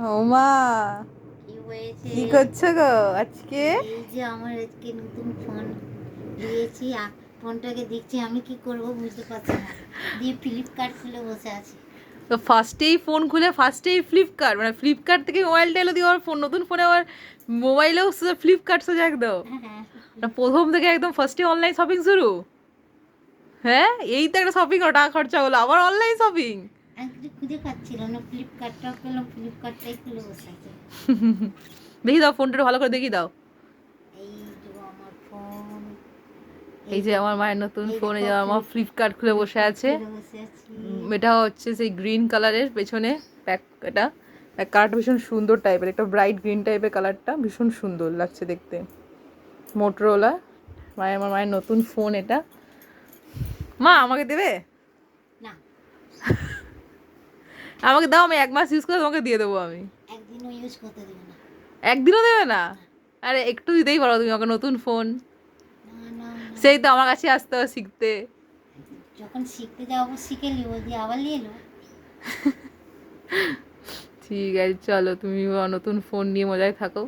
ও মা, কি হয়েছে? কি করছো গো আজকে? এই যে আমার আজকে নতুন ফোন দিয়েছি, ফোনটাকে দেখছি আমি কি করব বুঝতে পারছি না, দিয়ে ফ্লিপকার্ট খুলে বসে আছি। তো ফার্স্টেই ফোন খুলে ফার্স্টেই ফ্লিপকার্ট, মানে ফ্লিপকার্ট থেকে মোবাইলটা এলো, দিয়ে আবার ফোন, নতুন ফোনে আবার মোবাইলেও ফ্লিপকার্ট সোজা একদম। হ্যাঁ হ্যাঁ, না, প্রথম থেকে একদম ফার্স্টে অনলাইন শপিং শুরু। হ্যাঁ, এই তো একটা শপিং টাকা খরচা হলো, আবার অনলাইন শপিং। আমি কিছু খুঁজে পাচ্ছিলাম না, ফ্লিপকার্টটা পেলাম, ফ্লিপকার্টটাই খুলে বসে আছে। দেখি দাও ফোনটা ভালো করে দেখি দাও। এই যে আমার ফোন, এই যে আমার মায়ের নতুন এই ফোন, এই দেখো যে আমার মা ফ্লিপকার্ট খুলে বসে ফ্লিপকার্ট আছে। খুলে বসে আছি। এটা হচ্ছে সেই গ্রিন কালারের পেছনে প্যাক, এটা কালারটা ভীষণ সুন্দর টাইপের, একটা ব্রাইট গ্রিন টাইপের কালারটা, ভীষণ সুন্দর লাগছে দেখতে। মোটরোলা, আমার মায়ের নতুন ফোন এটা। মা আমাকে দেবে? না, আমাকে দাও, আমি 1 মাস ইউজ করে তোমাকে দিয়ে দেবো আমি। একদিনও ইউজ করতে দেবে না। একদিনও দেবে না? আরে একটু দিতেই পারো তুমি আমাকে নতুন ফোন। না না না, সেই তো আমার কাছে আসতে হবে শিখতে। যখন শিখতে যাবো শিখে নিবো, দিয়ে আবার নিয়ে এলো। ঠিক আছে, চলো তুমি নতুন ফোন নিয়ে মজায় থাকো।